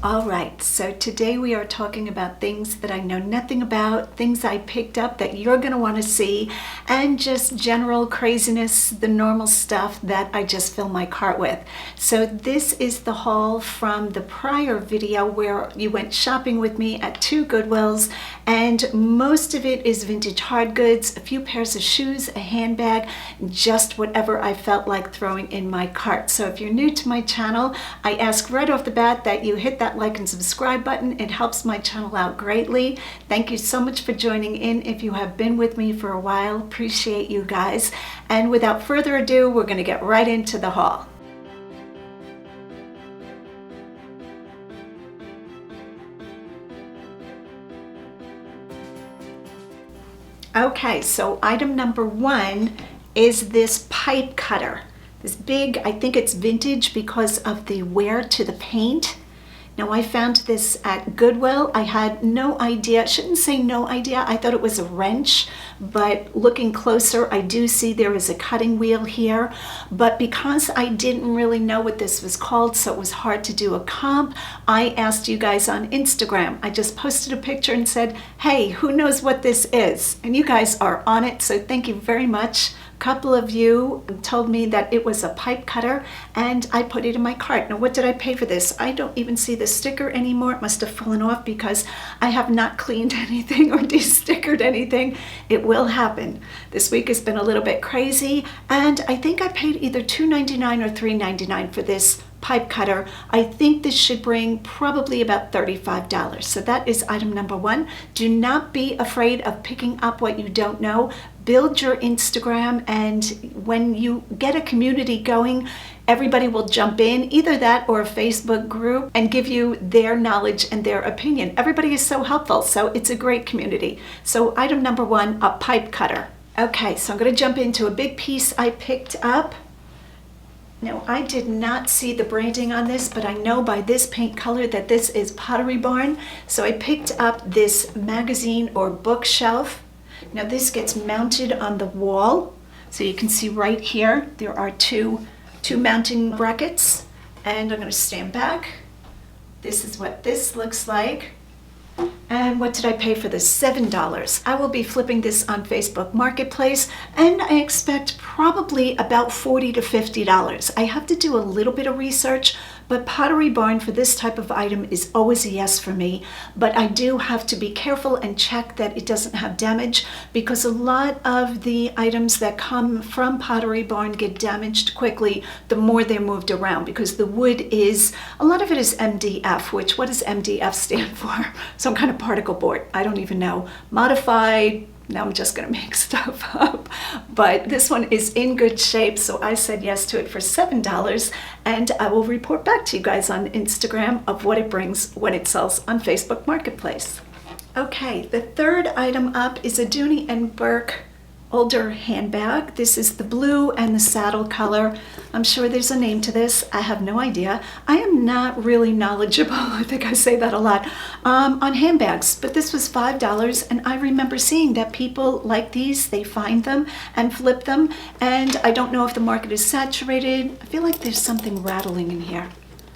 All right, so today we are talking about things that I know nothing about, things I picked up that you're going to want to see, and just general craziness, the normal stuff that I just fill my cart with. So this is the haul from the prior video where you went shopping with me at 2 Goodwills, and most of it is vintage hard goods, a few pairs of shoes, a handbag, just whatever I felt like throwing in my cart. So if you're new to my channel, I ask right off the bat that you hit that like and subscribe button. It helps my channel out greatly. Thank you so much for joining in. If you have been with me for a while, appreciate you guys. And without further ado, we're going to get right into the haul. Okay, so item number one is this pipe cutter. This big, I think it's vintage because of the wear to the paint. Now I found this at Goodwill. I had no idea, I shouldn't say no idea, I thought it was a wrench, but looking closer I do see there is a cutting wheel here. But because I didn't really know what this was called, so it was hard to do a comp, I asked you guys on Instagram. I just posted a picture and said, hey, who knows what this is? And you guys are on it, so thank you very much. Couple of you told me that it was a pipe cutter, and I put it in my cart. Now what did I pay for this? I don't even see the sticker anymore. It must have fallen off because I have not cleaned anything or de-stickered anything. It will happen. This week has been a little bit crazy, and I think I paid either $2.99 or $3.99 for this pipe cutter. I think this should bring probably about $35. So that is item number one. Do not be afraid of picking up what you don't know. Build your Instagram, and when you get a community going, everybody will jump in, either that or a Facebook group, and give you their knowledge and their opinion. Everybody is so helpful, so it's a great community. So item number one, a pipe cutter. Okay, so I'm going to jump into a big piece I picked up. Now, I did not see the branding on this, but I know by this paint color that this is Pottery Barn. So I picked up this magazine or bookshelf. Now this gets mounted on the wall. So you can see right here, there are two mounting brackets. And I'm going to stand back. This is what this looks like. And what did I pay for this? $7. I will be flipping this on Facebook Marketplace, and I expect probably about $40 to $50. I have to do a little bit of research, but Pottery Barn for this type of item is always a yes for me. But I do have to be careful and check that it doesn't have damage, because a lot of the items that come from Pottery Barn get damaged quickly the more they're moved around, because the wood is, a lot of it is MDF, which, what does MDF stand for? Some kind of particle board. I don't even know. Modified. Now I'm just going to make stuff up. But this one is in good shape, so I said yes to it for $7, and I will report back to you guys on Instagram of what it brings when it sells on Facebook Marketplace. Okay, the third item up is a Dooney & Bourke older handbag. This is the blue and the saddle color. I'm sure there's a name to this. I have no idea. I am not really knowledgeable, I think I say that a lot, on handbags, but this was $5, and I remember seeing that people like these, they find them and flip them, and I don't know if the market is saturated. I feel like there's something rattling in here.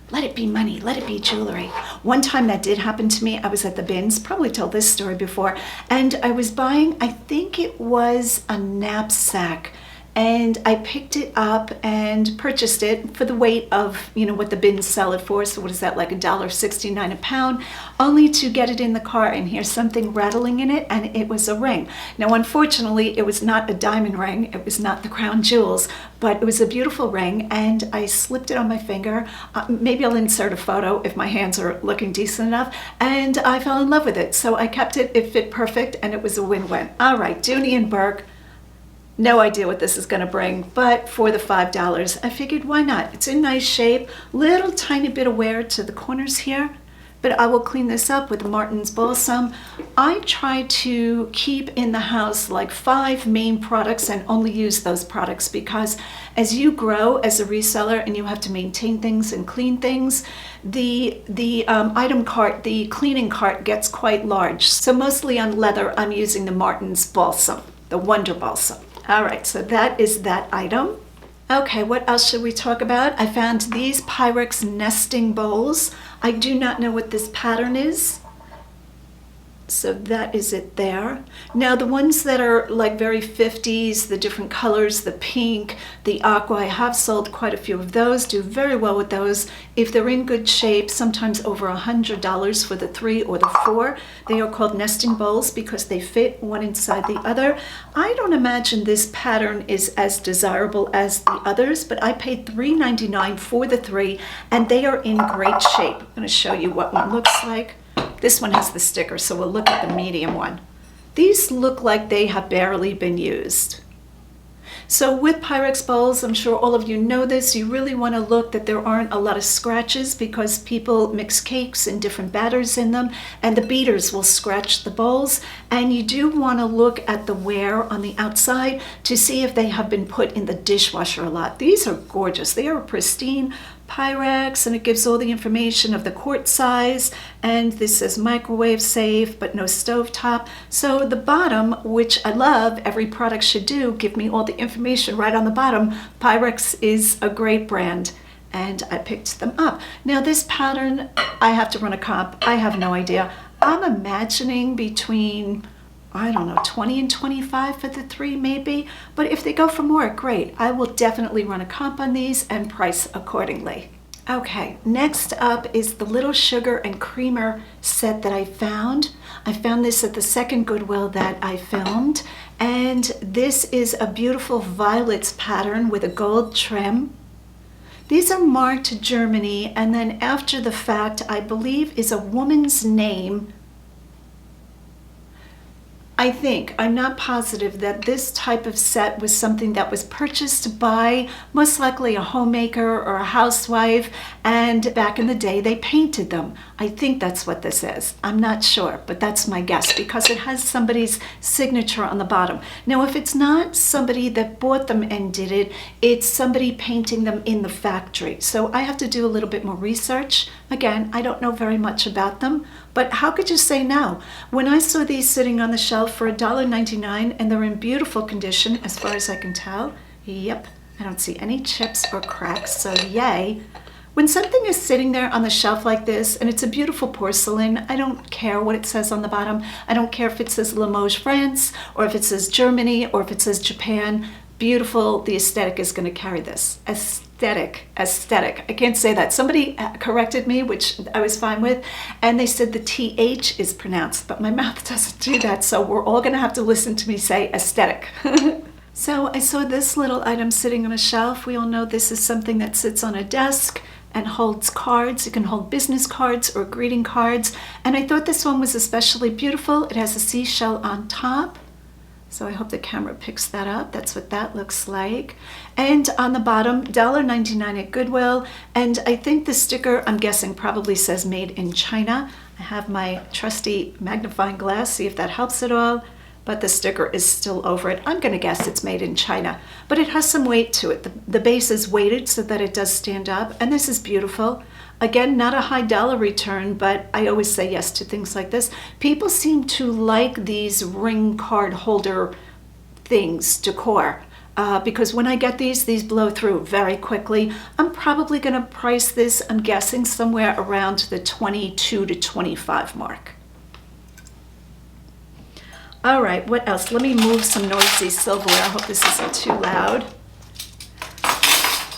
Let it be money, let it be jewelry. One time that did happen to me. I was at the bins, probably told this story before, and I was buying, I think it was a knapsack, and I picked it up and purchased it for the weight of, you know, what the bins sell it for. So what is that, like $1.69 a pound, only to get it in the car and hear something rattling in it, and it was a ring. Now, unfortunately, it was not a diamond ring. It was not the crown jewels, but it was a beautiful ring, and I slipped it on my finger. Maybe I'll insert a photo if my hands are looking decent enough, and I fell in love with it. So I kept it. It fit perfect, and it was a win-win. All right, Dooney & Bourke. No idea what this is going to bring, but for the $5, I figured why not? It's in nice shape, little tiny bit of wear to the corners here, but I will clean this up with Martin's Balsam. I try to keep in the house like 5 main products and only use those products, because as you grow as a reseller and you have to maintain things and clean things, the item cart, the cleaning cart gets quite large. So mostly on leather, I'm using the Martin's Balsam, the Wonder Balsam. All right, so that is that item. Okay, what else should we talk about? I found these Pyrex nesting bowls. I do not know what this pattern is. So that is it there. Now the ones that are like very 50s, the different colors, the pink, the aqua, I have sold quite a few of those, do very well with those. If they're in good shape, sometimes over $100 for the 3 or the 4. They are called nesting bowls because they fit one inside the other. I don't imagine this pattern is as desirable as the others, but I paid $3.99 for the 3 and they are in great shape. I'm going to show you what one looks like. This one has the sticker, so we'll look at the medium one. These look like they have barely been used. So with Pyrex bowls, I'm sure all of you know this, you really want to look that there aren't a lot of scratches because people mix cakes and different batters in them and the beaters will scratch the bowls. And you do want to look at the wear on the outside to see if they have been put in the dishwasher a lot. These are gorgeous. They are pristine Pyrex and it gives all the information of the quart size, and this says microwave safe but no stove top. So the bottom, which I love, every product should do, give me all the information right on the bottom. Pyrex is a great brand and I picked them up. Now this pattern, I have to run a comp. I have no idea. I'm imagining between, I don't know, 20 and 25 for the 3 maybe, but if they go for more, great. I will definitely run a comp on these and price accordingly. Okay, next up is the little sugar and creamer set that I found. I found this at the second Goodwill that I filmed, and this is a beautiful violets pattern with a gold trim. These are marked Germany, and then after the fact, I believe is a woman's name. I think, I'm not positive, that this type of set was something that was purchased by most likely a homemaker or a housewife, and back in the day they painted them. I think that's what this is. I'm not sure, but that's my guess because it has somebody's signature on the bottom. Now if it's not somebody that bought them and did it, it's somebody painting them in the factory. So I have to do a little bit more research. Again, I don't know very much about them, but how could you say no? When I saw these sitting on the shelf for $1.99 and they're in beautiful condition as far as I can tell. Yep, I don't see any chips or cracks, so yay. When something is sitting there on the shelf like this and it's a beautiful porcelain, I don't care what it says on the bottom. I don't care if it says Limoges, France, or if it says Germany, or if it says Japan. Beautiful, the aesthetic is going to carry this. Aesthetic. I can't say that. Somebody corrected me, which I was fine with, and they said the TH is pronounced, but my mouth doesn't do that, so we're all going to have to listen to me say aesthetic. So I saw this little item sitting on a shelf. We all know this is something that sits on a desk and holds cards. It can hold business cards or greeting cards, and I thought this one was especially beautiful. It has a seashell on top. So I hope the camera picks that up. That's what that looks like. And on the bottom, $1.99 at Goodwill. And I think the sticker, I'm guessing, probably says made in China. I have my trusty magnifying glass, see if that helps at all. But the sticker is still over it. I'm gonna guess it's made in China. But it has some weight to it. The base is weighted so that it does stand up. And this is beautiful. Again, not a high dollar return, but I always say yes to things like this. People seem to like these ring card holder things, decor, because when I get these blow through very quickly. I'm probably gonna price this, I'm guessing, somewhere around the 22 to 25 mark. All right, what else? Let me move some noisy silverware. I hope this isn't too loud.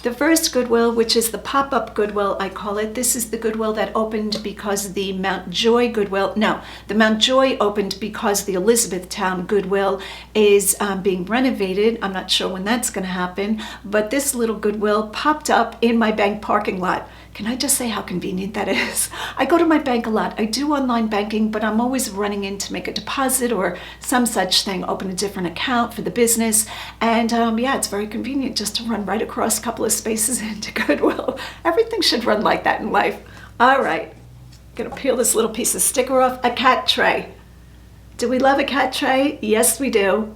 The first Goodwill, which is the pop-up Goodwill, I call it. This is the Goodwill that opened because the Mount Joy Goodwill, no, the Mount Joy opened because the Elizabethtown Goodwill is being renovated. I'm not sure when that's going to happen, but this little Goodwill popped up in my bank parking lot. Can I just say how convenient that is? I go to my bank a lot. I do online banking, but I'm always running in to make a deposit or some such thing, open a different account for the business. And yeah, it's very convenient just to run right across a couple of spaces into Goodwill. Everything should run like that in life. All right, gonna peel this little piece of sticker off. A cat tray. Do we love a cat tray? Yes, we do.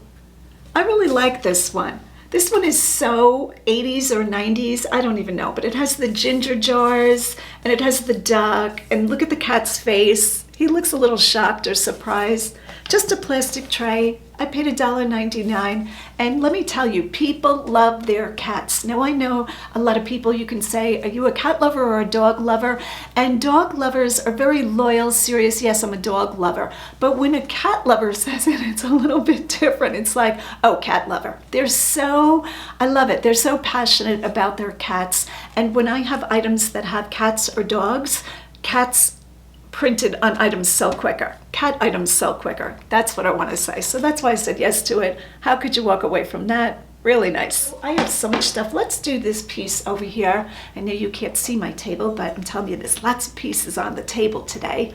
I really like this one. This one is so 80s or 90s, I don't even know, but it has the ginger jars and it has the duck, and look at the cat's face. He looks a little shocked or surprised. Just a plastic tray. I paid $1.99, and let me tell you, people love their cats. Now I know a lot of people, you can say, are you a cat lover or a dog lover? And dog lovers are very loyal, serious. Yes, I'm a dog lover. But when a cat lover says it, it's a little bit different. It's like, oh, cat lover. I love it. They're so passionate about their cats. And when I have items that have cats or dogs, cats printed on items sell quicker. Cat items sell quicker. That's what I want to say. So that's why I said yes to it. How could you walk away from that? Really nice. I have so much stuff. Let's do this piece over here. I know you can't see my table, but I'm telling you, there's lots of pieces on the table today.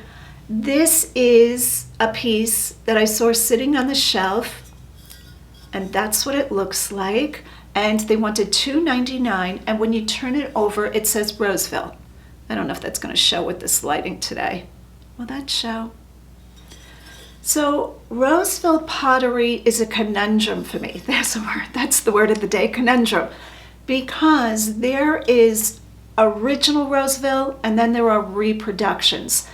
This is a piece that I saw sitting on the shelf, and that's what it looks like. And they wanted $2.99, and when you turn it over, it says Roseville. I don't know if that's going to show with this lighting today. Will that show? So Roseville Pottery is a conundrum for me. There's a word. That's the word of the day, conundrum. Because there is original Roseville and then there are reproductions.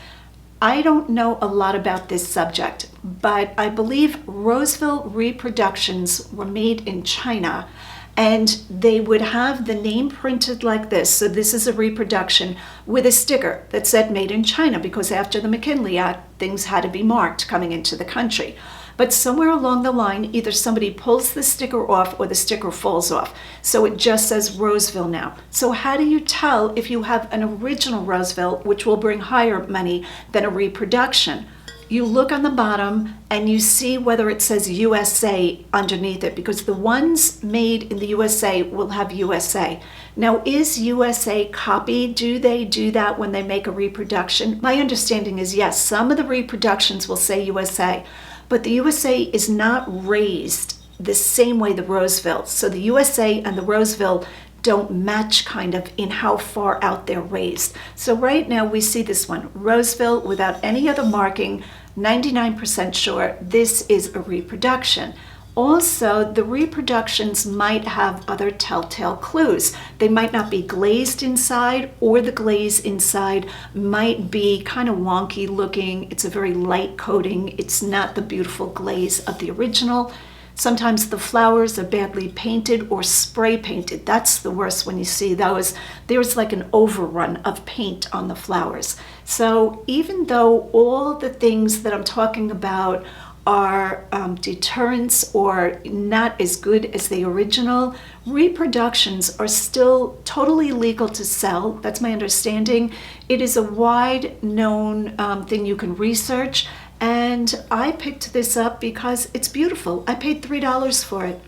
I don't know a lot about this subject, but I believe Roseville reproductions were made in China, and they would have the name printed like this. So this is a reproduction with a sticker that said made in China, because after the McKinley Act, things had to be marked coming into the country. But somewhere along the line, either somebody pulls the sticker off or the sticker falls off. So it just says Roseville now. So how do you tell if you have an original Roseville, which will bring higher money than a reproduction? You look on the bottom and you see whether it says USA underneath it, because the ones made in the USA will have USA. Now, is USA copied? Do they do that when they make a reproduction? My understanding is yes, some of the reproductions will say USA, but the USA is not raised the same way the Roseville. So the USA and the Roseville don't match kind of in how far out they're raised. So right now we see this one, Roseville, without any other marking, 99% sure this is a reproduction. Also, the reproductions might have other telltale clues. They might not be glazed inside, or the glaze inside might be kind of wonky looking. It's a very light coating. It's not the beautiful glaze of the original. Sometimes the flowers are badly painted or spray painted. That's the worst when you see those. There's like an overrun of paint on the flowers. So even though all the things that I'm talking about are deterrents or not as good as the original, reproductions are still totally legal to sell. That's my understanding. It is a wide known thing you can research. And I picked this up because it's beautiful. I paid $3 for it.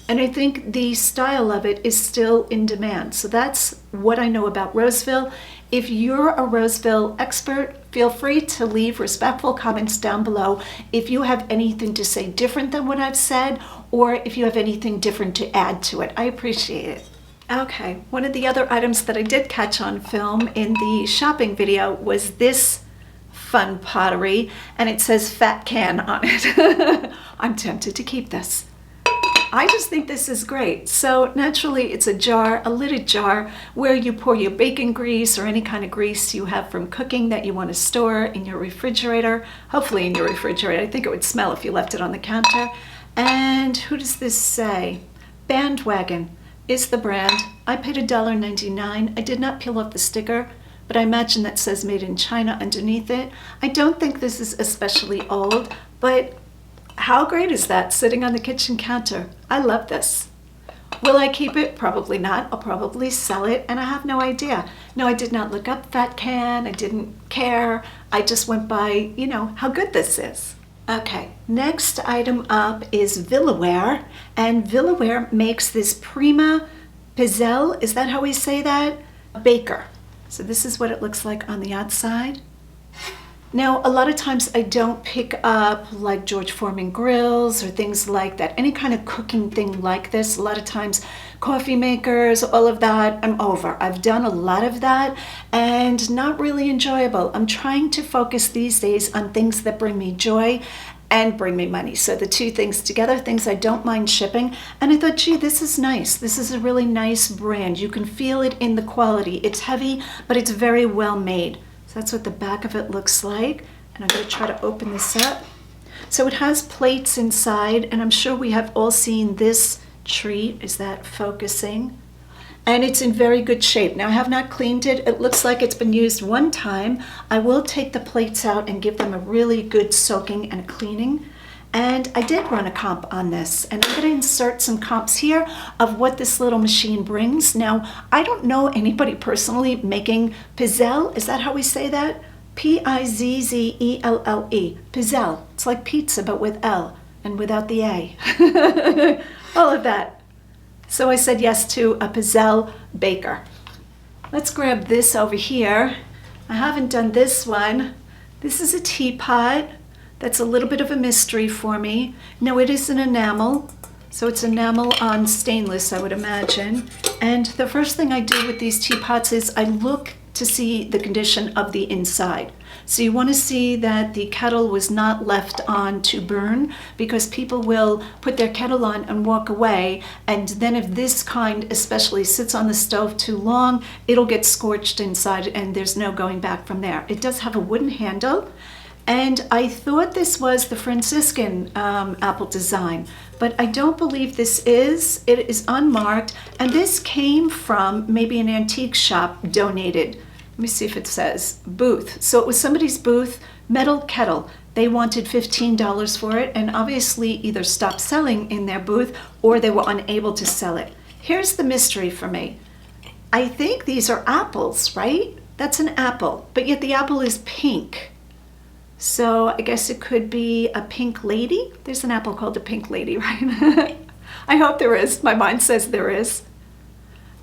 And I think the style of it is still in demand. So that's what I know about Roseville. If you're a Roseville expert, feel free to leave respectful comments down below if you have anything to say different than what I've said, or if you have anything different to add to it. I appreciate it. Okay, one of the other items that I did catch on film in the shopping video was this fun pottery, and it says fat can on it. I'm tempted to keep this. I just think this is great. So naturally it's a jar, a lidded jar, where you pour your bacon grease or any kind of grease you have from cooking that you want to store in your refrigerator, hopefully in your refrigerator. I think it would smell if you left it on the counter. And who does this say? Bandwagon is the brand. I paid $1.99. I did not peel off the sticker, but I imagine that says made in China underneath it. I don't think this is especially old, but how great is that sitting on the kitchen counter? I love this. Will I keep it? Probably not. I'll probably sell it, and I have no idea. No, I did not look up fat can. I didn't care. I just went by, you know, how good this is. Okay, next item up is Villaware, and Villaware makes this Prima Pizzelle, is that how we say that? Baker. So this is what it looks like on the outside. Now, a lot of times I don't pick up like George Foreman grills or things like that, any kind of cooking thing like this. A lot of times coffee makers, all of that, I'm over. I've done a lot of that and not really enjoyable. I'm trying to focus these days on things that bring me joy and bring me money. So the two things together, things I don't mind shipping. And I thought, gee, this is nice. This is a really nice brand. You can feel it in the quality. It's heavy, but it's very well made. So that's what the back of it looks like. And I'm going to try to open this up. So it has plates inside, and I'm sure we have all seen this treat. Is that focusing? And it's in very good shape. Now, I have not cleaned it. It looks like it's been used one time. I will take the plates out and give them a really good soaking and cleaning. And I did run a comp on this, and I'm going to insert some comps here of what this little machine brings. Now, I don't know anybody personally making pizzelle. Is that how we say that? Pizzelle. Pizzelle. It's like pizza, but with L and without the A. All of that. So I said yes to a pizzelle baker. Let's grab this over here. I haven't done this one. This is a teapot. That's a little bit of a mystery for me. No, it is an enamel. So it's enamel on stainless, I would imagine. And the first thing I do with these teapots is I look to see the condition of the inside. So you want to see that the kettle was not left on to burn, because people will put their kettle on and walk away, and then if this kind especially sits on the stove too long, it'll get scorched inside and there's no going back from there. It does have a wooden handle, and I thought this was the Franciscan apple design, but I don't believe this is. It is unmarked, and this came from maybe an antique shop donated. Let me see if it says booth. So it was somebody's booth, metal kettle. They wanted $15 for it, and obviously either stopped selling in their booth or they were unable to sell it. Here's the mystery for me. I think these are apples, right? That's an apple, but yet the apple is pink. So I guess it could be a pink lady. There's an apple called a pink lady, right? I hope there is. My mind says there is.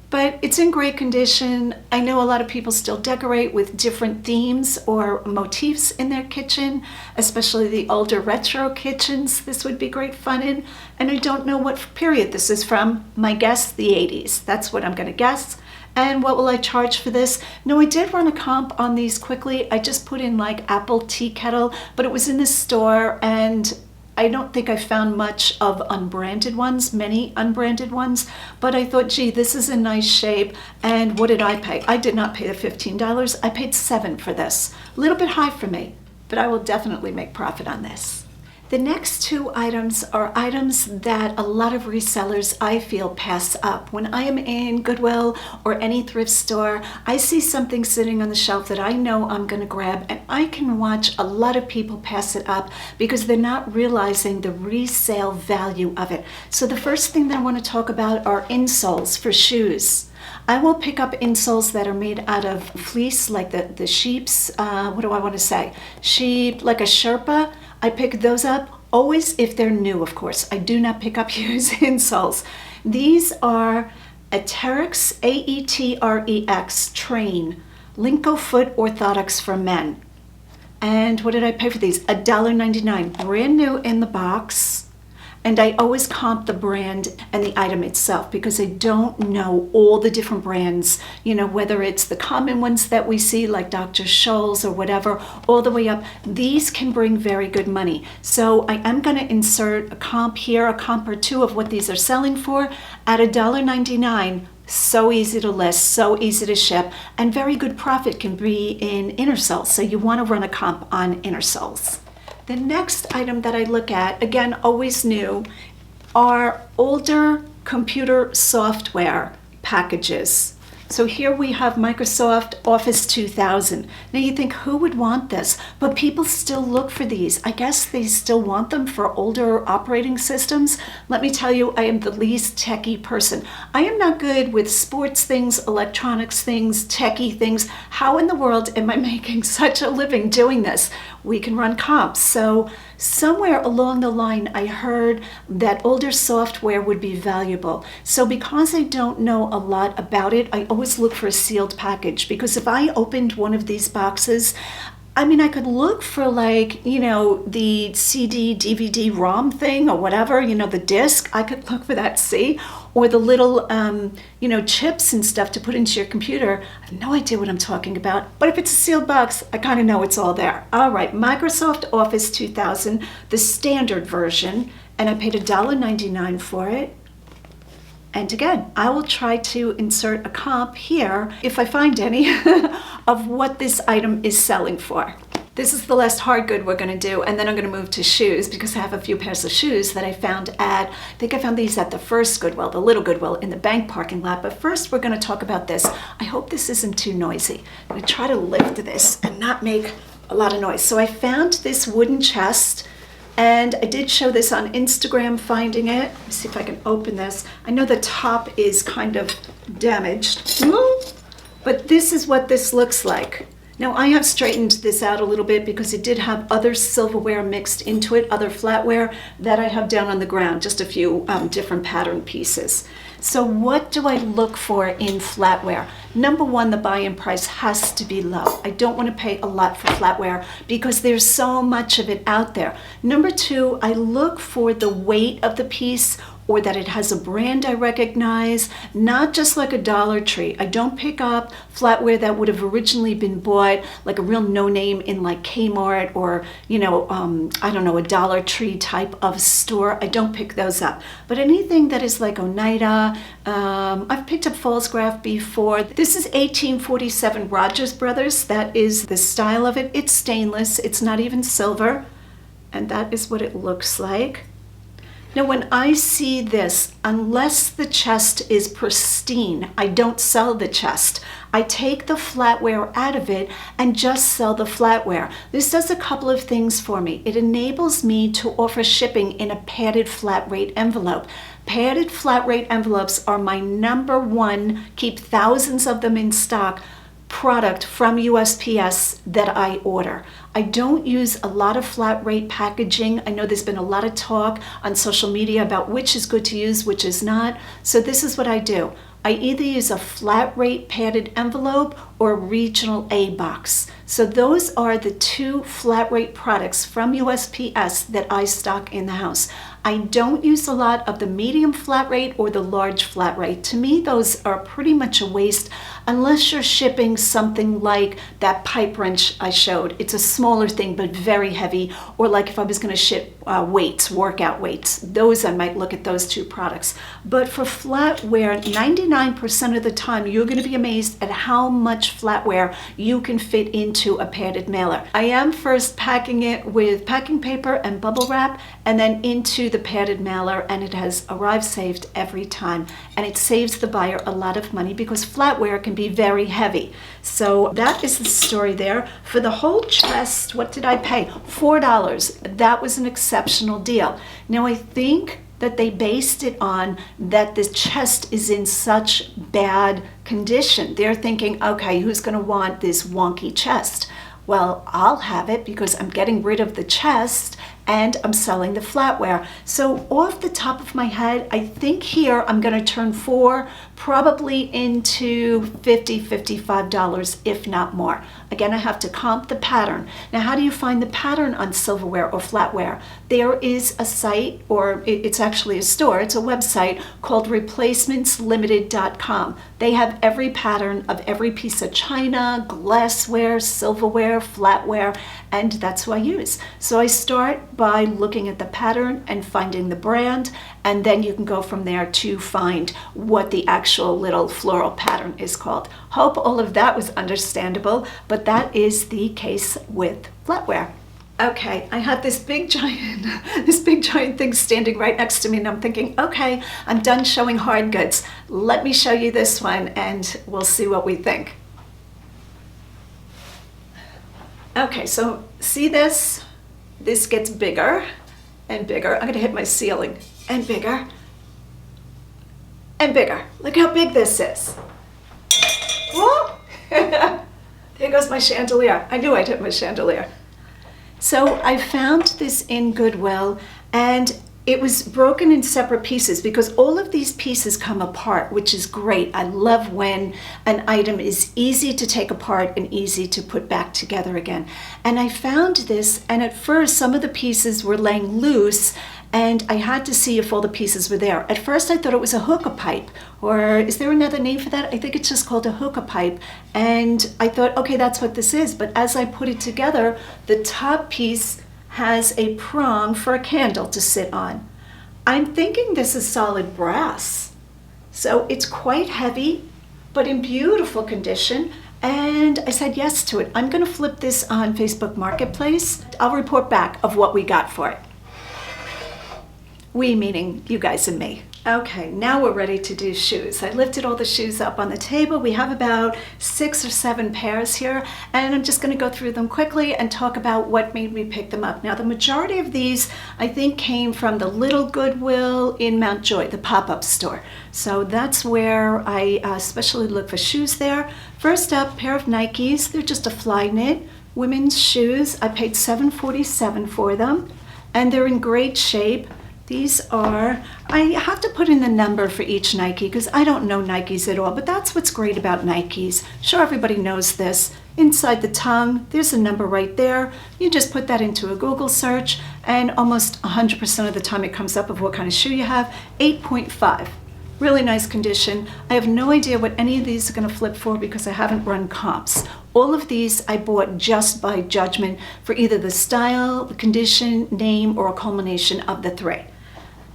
But it's in great condition. I know a lot of people still decorate with different themes or motifs in their kitchen, especially the older retro kitchens. This would be great fun in. And I don't know what period this is from. My guess, the 80s. That's what I'm going to guess. And what will I charge for this? No, I did run a comp on these quickly. I just put in like apple tea kettle, but it was in the store, and I don't think I found much of unbranded ones, many unbranded ones, but I thought, gee, this is a nice shape. And what did I pay? I did not pay the $15. I paid $7 for this. A little bit high for me, but I will definitely make profit on this. The next two items are items that a lot of resellers, I feel, pass up. When I am in Goodwill or any thrift store, I see something sitting on the shelf that I know I'm going to grab, and I can watch a lot of people pass it up because they're not realizing the resale value of it. So the first thing that I want to talk about are insoles for shoes. I will pick up insoles that are made out of fleece, like the sheep's, what do I want to say? Sheep, like a Sherpa. I pick those up, always if they're new, of course. I do not pick up used insoles. These are Aetrex, A-E-T-R-E-X, Train, Linko Foot Orthotics for men. And what did I pay for these? $1.99, brand new in the box. And I always comp the brand and the item itself because I don't know all the different brands, you know, whether it's the common ones that we see like Dr. Scholl's or whatever, all the way up. These can bring very good money. So I am going to insert a comp here, a comp or two of what these are selling for at $1.99. So easy to list, so easy to ship, and very good profit can be in inner soles. So you want to run a comp on inner soles. The next item that I look at, again, always new, are older computer software packages. So here we have Microsoft Office 2000. Now you think, who would want this? But people still look for these. I guess they still want them for older operating systems. Let me tell you, I am the least techie person. I am not good with sports things, electronics things, techie things. How in the world am I making such a living doing this? We can run comps. So somewhere along the line, I heard that older software would be valuable. So because I don't know a lot about it, I always look for a sealed package, because if I opened one of these boxes, I mean, I could look for like, you know, the CD, DVD, ROM thing or whatever, you know, the disc. I could look for that, see? Or the little, you know, chips and stuff to put into your computer. I have no idea what I'm talking about. But if it's a sealed box, I kind of know it's all there. All right, Microsoft Office 2000, the standard version, and I paid $1.99 for it. And again, I will try to insert a comp here, if I find any, of what this item is selling for. This is the last hard good we're going to do, and then I'm going to move to shoes because I have a few pairs of shoes that I found at, I think I found these at the first Goodwill, the little Goodwill in the bank parking lot. But first we're going to talk about this. I hope this isn't too noisy. I'm going to try to lift this and not make a lot of noise. So I found this wooden chest, and I did show this on Instagram, finding it. Let me see if I can open this. I know the top is kind of damaged, but this is what this looks like. Now I have straightened this out a little bit because it did have other silverware mixed into it, other flatware that I have down on the ground, just a few different pattern pieces. So what do I look for in flatware? Number one, the buy-in price has to be low. I don't want to pay a lot for flatware because there's so much of it out there. Number two, I look for the weight of the piece, or that it has a brand I recognize, not just like a Dollar Tree. I don't pick up flatware that would have originally been bought like a real no-name in like Kmart or, you know, I don't know, a Dollar Tree type of store. I don't pick those up. But anything that is like Oneida, I've picked up Fallscraft before. This is 1847 Rogers Brothers. That is the style of it. It's stainless. It's not even silver. And that is what it looks like. Now, when I see this, unless the chest is pristine, I don't sell the chest. I take the flatware out of it and just sell the flatware. This does a couple of things for me. It enables me to offer shipping in a padded flat rate envelope. Padded flat rate envelopes are my number one, keep thousands of them in stock, product from USPS that I order. I don't use a lot of flat rate packaging. I know there's been a lot of talk on social media about which is good to use, which is not. So this is what I do. I either use a flat rate padded envelope or a regional A box. So those are the two flat rate products from USPS that I stock in the house. I don't use a lot of the medium flat rate or the large flat rate. To me, those are pretty much a waste unless you're shipping something like that pipe wrench I showed. It's a smaller thing, but very heavy. Or like if I was gonna ship weights, workout weights, those I might look at those two products. But for flatware, 99% of the time, you're gonna be amazed at how much flatware you can fit into a padded mailer. I am first packing it with packing paper and bubble wrap, and then into the padded mailer, and it has arrived saved every time. And it saves the buyer a lot of money because flatware can be very heavy. So that is the story there. For the whole chest, what did I pay? $4. That was an exceptional deal. Now I think that they based it on that the chest is in such bad condition. They're thinking, okay, who's gonna want this wonky chest? Well, I'll have it because I'm getting rid of the chest and I'm selling the flatware. So off the top of my head, I think here I'm gonna turn $4 probably into $50, $55, if not more. Again, I have to comp the pattern. Now, how do you find the pattern on silverware or flatware? There is a site, or it's actually a store, it's a website called replacementslimited.com. They have every pattern of every piece of china, glassware, silverware, flatware, and that's who I use. So I start by looking at the pattern and finding the brand, and then you can go from there to find what the actual little floral pattern is called. Hope all of that was understandable, but that is the case with flatware. Okay, I had this big giant thing standing right next to me, and I'm thinking, okay, I'm done showing hard goods. Let me show you this one and we'll see what we think. Okay, so see this? This gets bigger and bigger. I'm gonna hit my ceiling. And bigger and bigger. Look how big this is. Whoa! There goes my chandelier. I knew I'd hit my chandelier. So I found this in Goodwill, and it was broken in separate pieces because all of these pieces come apart, which is great. I love when an item is easy to take apart and easy to put back together again. And I found this, and at first some of the pieces were laying loose, and I had to see if all the pieces were there. At first I thought it was a hookah pipe, or is there another name for that? I think it's just called a hookah pipe. And I thought, okay, that's what this is. But as I put it together, the top piece has a prong for a candle to sit on. I'm thinking this is solid brass. So it's quite heavy, but in beautiful condition. and I said yes to it. I'm gonna flip this on Facebook Marketplace. I'll report back of what we got for it. We meaning you guys and me. Okay, now we're ready to do shoes. I lifted all the shoes up on the table. We have about 6 or 7 pairs here, and I'm just gonna go through them quickly and talk about what made me pick them up. Now, the majority of these, I think, came from the little Goodwill in Mount Joy, the pop-up store. So that's where I especially look for shoes there. First up, pair of Nikes. They're just a fly knit women's shoes. I paid $7.47 for them, and they're in great shape. These are, I have to put in the number for each Nike because I don't know Nikes at all, but that's what's great about Nikes. Sure, everybody knows this. Inside the tongue, there's a number right there. You just put that into a Google search, and almost 100% of the time it comes up of what kind of shoe you have. 8.5. Really nice condition. I have no idea what any of these are going to flip for because I haven't run comps. All of these I bought just by judgment for either the style, the condition, name, or a culmination of the three.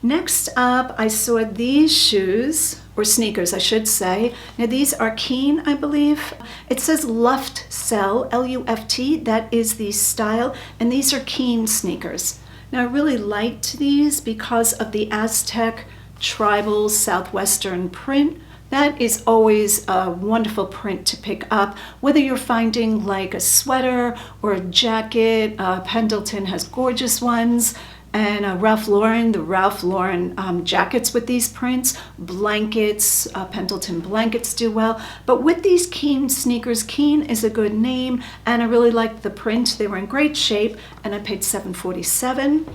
Next up, I saw these shoes, or sneakers, I should say. Now these are Keen, I believe. It says Luft Sell, L-U-F-T, that is the style, and these are Keen sneakers. Now I really liked these because of the Aztec tribal southwestern print. That is always a wonderful print to pick up, whether you're finding like a sweater or a jacket. Pendleton has gorgeous ones. And Ralph Lauren, the Ralph Lauren jackets with these prints, blankets, Pendleton blankets do well. But with these Keen sneakers, Keen is a good name, and I really liked the print. They were in great shape, and I paid $7.47.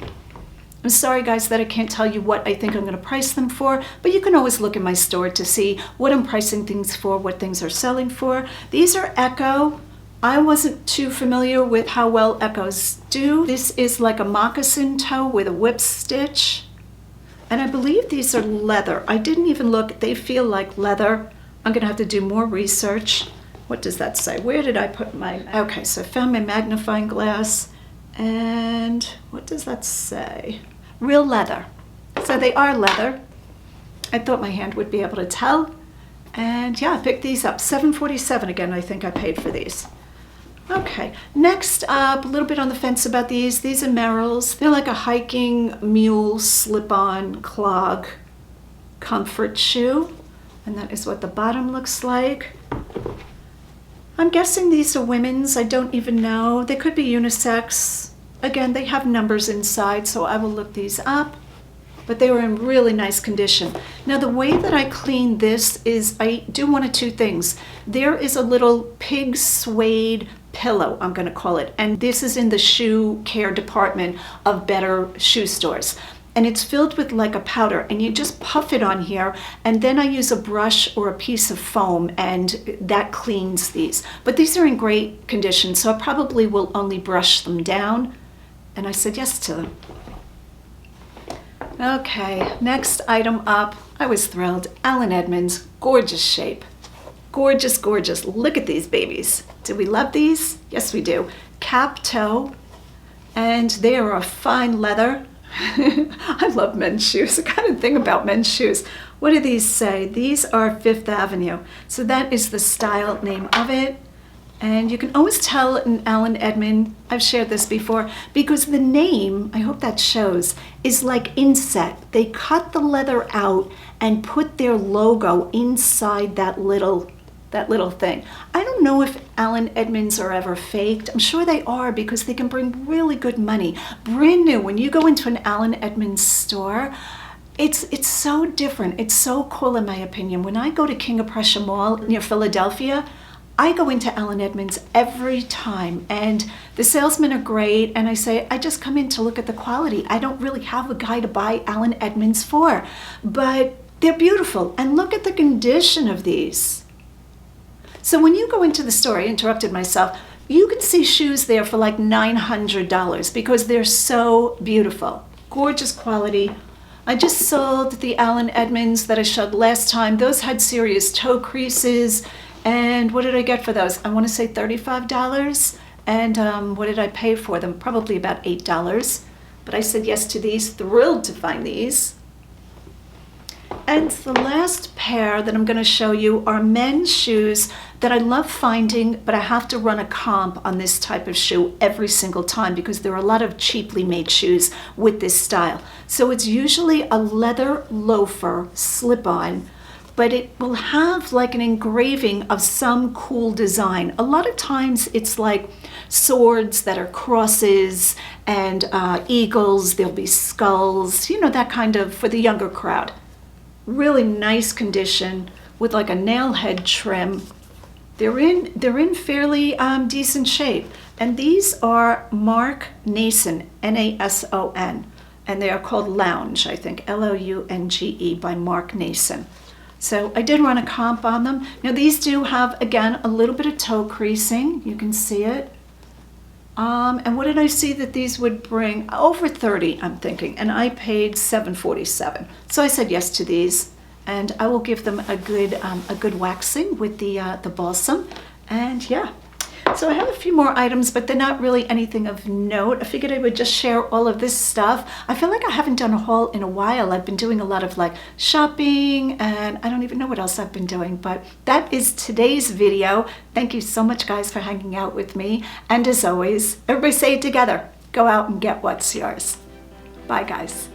I'm sorry guys that I can't tell you what I think I'm gonna price them for, but you can always look in my store to see what I'm pricing things for, what things are selling for. These are Echo. I wasn't too familiar with how well Echoes do. This is like a moccasin toe with a whip stitch. And I believe these are leather. I didn't even look, they feel like leather. I'm gonna have to do more research. What does that say? Where did I put my, okay, so I found my magnifying glass. And what does that say? Real leather. So they are leather. I thought my hand would be able to tell. And yeah, I picked these up. $7.47 again, I think I paid for these. Okay, next up, a little bit on the fence about these. These are Merrells. They're like a hiking mule slip-on clog comfort shoe. And that is what the bottom looks like. I'm guessing these are women's. I don't even know. They could be unisex. Again, they have numbers inside, so I will look these up. But they were in really nice condition. Now the way that I clean this is I do one of two things. There is a little pig suede pillow, I'm gonna call it, and this is in the shoe care department of better shoe stores. And it's filled with like a powder, and you just puff it on here, and then I use a brush or a piece of foam, and that cleans these. But these are in great condition, so I probably will only brush them down. And I said yes to them. Okay, next item up. I was thrilled. Allen Edmonds, gorgeous shape. Gorgeous, gorgeous. Look at these babies. Do we love these? Yes, we do. Cap toe, and they are a fine leather. I love men's shoes. I kind of think about men's shoes. What do these say? These are Fifth Avenue. So that is the style name of it. And you can always tell in Allen Edmonds, I've shared this before, because the name, I hope that shows, is like inset. They cut the leather out and put their logo inside that little thing. I don't know if Allen Edmonds are ever faked. I'm sure they are because they can bring really good money. Brand new, when you go into an Allen Edmonds store, it's so different. It's so cool in my opinion. When I go to King of Prussia Mall near Philadelphia, I go into Allen Edmonds every time, and the salesmen are great, and I say, I just come in to look at the quality. I don't really have a guy to buy Allen Edmonds for, but they're beautiful, and look at the condition of these. So when you go into the store, I interrupted myself, you can see shoes there for like $900 because they're so beautiful. Gorgeous quality. I just sold the Allen Edmonds that I showed last time. Those had serious toe creases. And what did I get for those? I want to say $35. And what did I pay for them? Probably about $8. But I said yes to these, thrilled to find these. And the last pair that I'm going to show you are men's shoes that I love finding, but I have to run a comp on this type of shoe every single time because there are a lot of cheaply made shoes with this style. So it's usually a leather loafer slip-on, but it will have like an engraving of some cool design. A lot of times it's like swords that are crosses and eagles, there'll be skulls, you know, that kind of, for the younger crowd. Really nice condition with like a nail head trim. They're in fairly decent shape. And these are Mark Nason, Nason, and they are called Lounge, I think, Lounge by Mark Nason. So I did run a comp on them. Now these do have, again, a little bit of toe creasing. You can see it. And what did I see that these would bring? Over 30, I'm thinking, and I paid $7.47. So I said yes to these, and I will give them a good waxing with the balsam. And yeah, so I have a few more items, but they're not really anything of note. I figured I would just share all of this stuff. I feel like I haven't done a haul in a while. I've been doing a lot of like shopping, and I don't even know what else I've been doing, but that is today's video. Thank you so much, guys, for hanging out with me. And as always, everybody say it together. Go out and get what's yours. Bye, guys.